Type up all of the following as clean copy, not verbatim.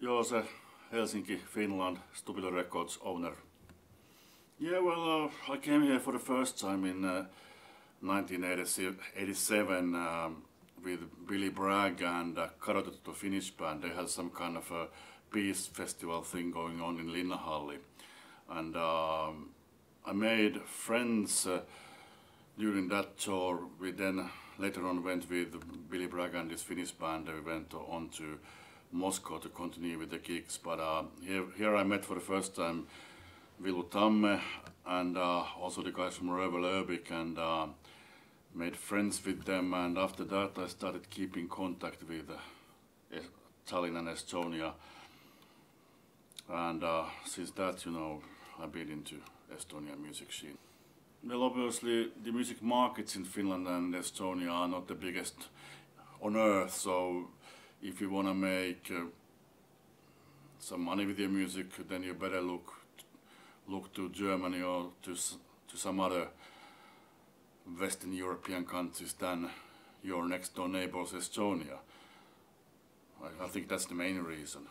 Joose, Helsinki, Finland, Stupido Records owner. Yeah, well, I came here for the first time in 1987 with Billy Bragg and Kadotettu Finnish band. They had some kind of a peace festival thing going on in Linnahalli. And I made friends during that tour. We then later on went with Billy Bragg and his Finnish band. We went on to Moscow to continue with the gigs, but here I met for the first time Villu Tamme and also the guys from Röövel Ööbiku, and made friends with them, and after that I started keeping contact with Tallinn and Estonia, and since that, you know, I've been into Estonian music scene. Well, obviously the music markets in Finland and Estonia are not the biggest on earth, so if you want to make some money with your music, then you better look to Germany or to some other Western European countries than your next door neighbors Estonia. I think that's the main reason.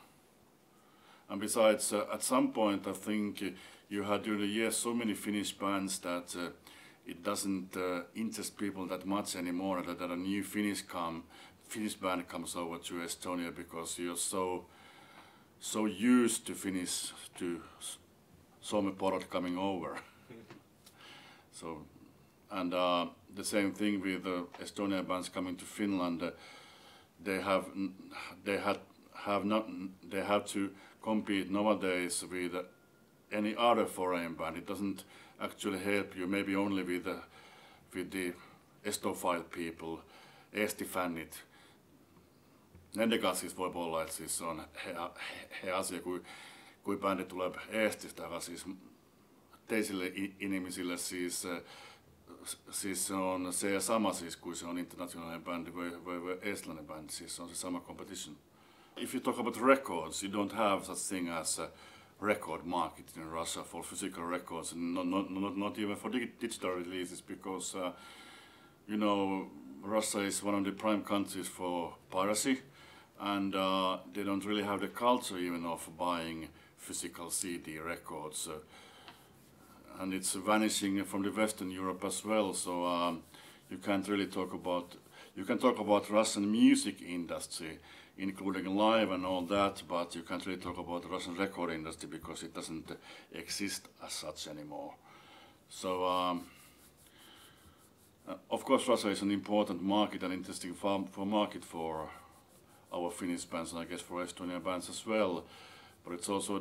And besides, at some point I think you had during the years so many Finnish bands that it doesn't interest people that much anymore, that a new Finnish band comes over to Estonia, because you're so used to Finnish, to Suomen porot coming over. So, and the same thing with Estonian bands coming to Finland. They have to compete nowadays with any other foreign band. It doesn't actually help you. Maybe only with the estophile people, Eesti-fännit. Nende kanssa siis voi olla, että siis on he asia, kui bändi tulee Eestistä, aga siis teisille ihmisille siis se on se ja sama siis, kuin se on internationaalinen bändi vai eestiläinen bändi, siis se on se sama competition. If you talk about records, you don't have such thing as a record market in Russia for physical records, and not even for digital releases, because you know, Russia is one of the prime countries for piracy, and they don't really have the culture even of buying physical CD records, and it's vanishing from the Western Europe as well. So you can't really talk about. You can talk about Russian music industry, including live and all that, but you can't really talk about the Russian record industry because it doesn't exist as such anymore. So of course Russia is an important market, an interesting market for our Finnish bands, and I guess for Estonian bands as well. But it's also a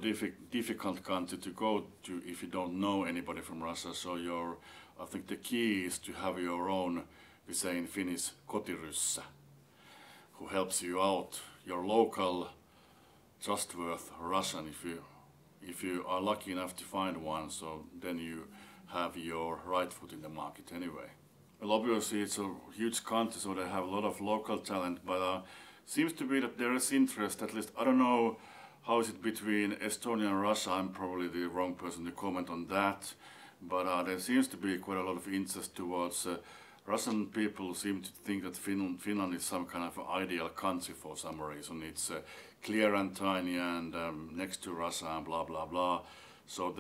difficult country to go to if you don't know anybody from Russia. So I think the key is to have your own, we say in Finnish, kotiryssä, who helps you out, your local, trustworthy Russian, if you are lucky enough to find one. So then you have your right foot in the market anyway. Well, obviously it's a huge country, so they have a lot of local talent, but seems to be that there is interest, at least. I don't know how is it between Estonia and Russia. I'm probably the wrong person to comment on that, but there seems to be quite a lot of interest towards Russian people. Seem to think that Finland is some kind of ideal country for some reason. It's clear and tiny and next to Russia and blah blah blah. So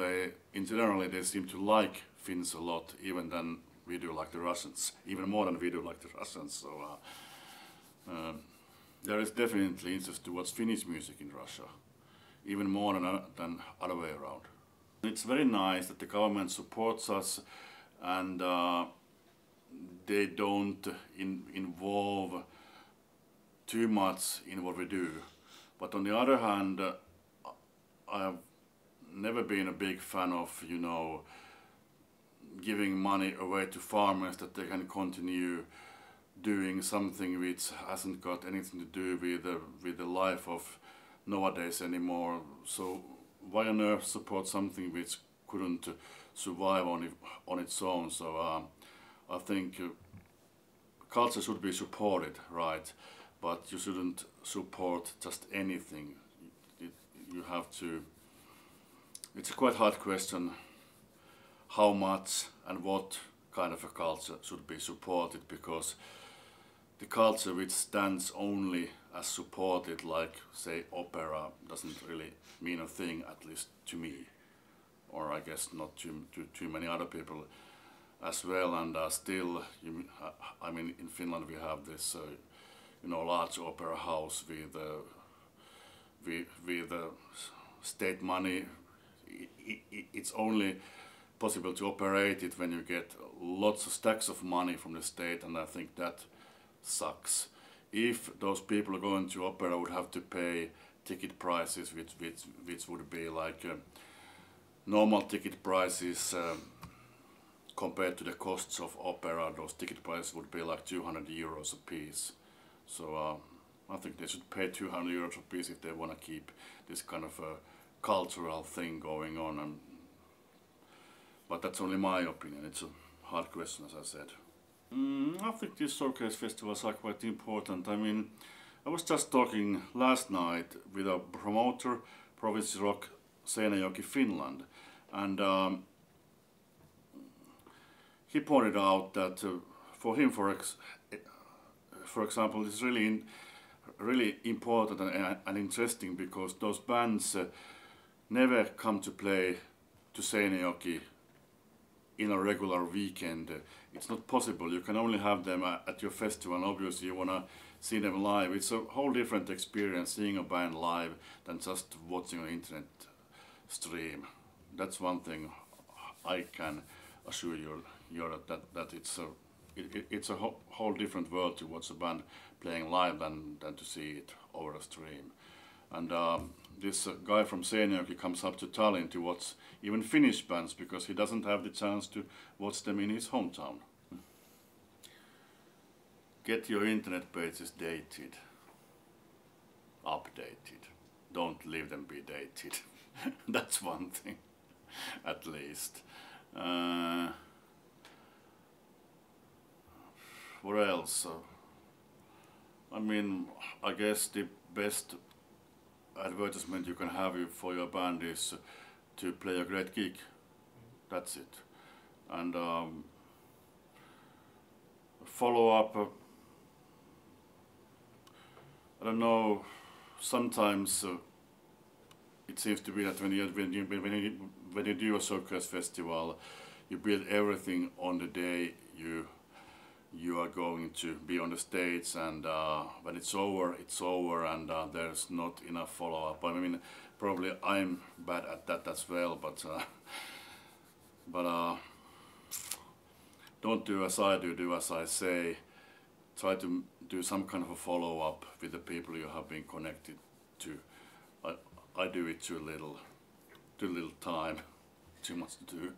in general they seem to like Finns a lot, even than we do like the Russians, even more than we do like the Russians. So there is definitely interest towards Finnish music in Russia, even more than other way around. It's very nice that the government supports us, and they don't involve too much in what we do. But on the other hand, I've never been a big fan of, you know, giving money away to farmers that they can continue doing something which hasn't got anything to do with the life of nowadays anymore. So why on earth support something which couldn't survive on its own? So I think culture should be supported, right? But you shouldn't support just anything. You have to. It's a quite hard question. How much and what kind of a culture should be supported, because the culture which stands only as supported like, say, opera doesn't really mean a thing, at least to me, or I guess not too many other people as well. And still, I mean, in Finland we have this, you know, large opera house with state money. It's only possible to operate it when you get lots of stacks of money from the state, and I think that sucks. If those people are going to opera would have to pay ticket prices which would be like normal ticket prices compared to the costs of opera, those ticket prices would be like 200 euros a piece. So I think they should pay 200 euros a piece if they want to keep this kind of a cultural thing going on. But that's only my opinion. It's a hard question, as I said. I think these showcase festivals are quite important. I mean, I was just talking last night with a promoter, Province Rock Seinäjoki, Finland, and he pointed out that for him, for example, it's really important and interesting because those bands never come to play to Seinäjoki in a regular weekend. It's not possible. You can only have them at your festival, and obviously you want to see them live. It's a whole different experience seeing a band live than just watching an internet stream. That's one thing I can assure you that it's a whole different world to watch a band playing live than to see it over a stream. And this guy from Seinäjoki comes up to Tallinn to watch even Finnish bands because he doesn't have the chance to watch them in his hometown. Get your internet pages dated, updated. Don't leave them be dated. That's one thing, at least. What else? I mean, I guess the best advertisement you can have for your band is to play a great gig. That's it. And follow up. I don't know. Sometimes it seems to be that when you do a showcase festival, you build everything on the day you are going to be on the stage, and when it's over, and there's not enough follow-up. I mean, probably I'm bad at that as well, but don't do as I do as I say. Try to do some kind of a follow-up with the people you have been connected to. I do it too little time, too much to do.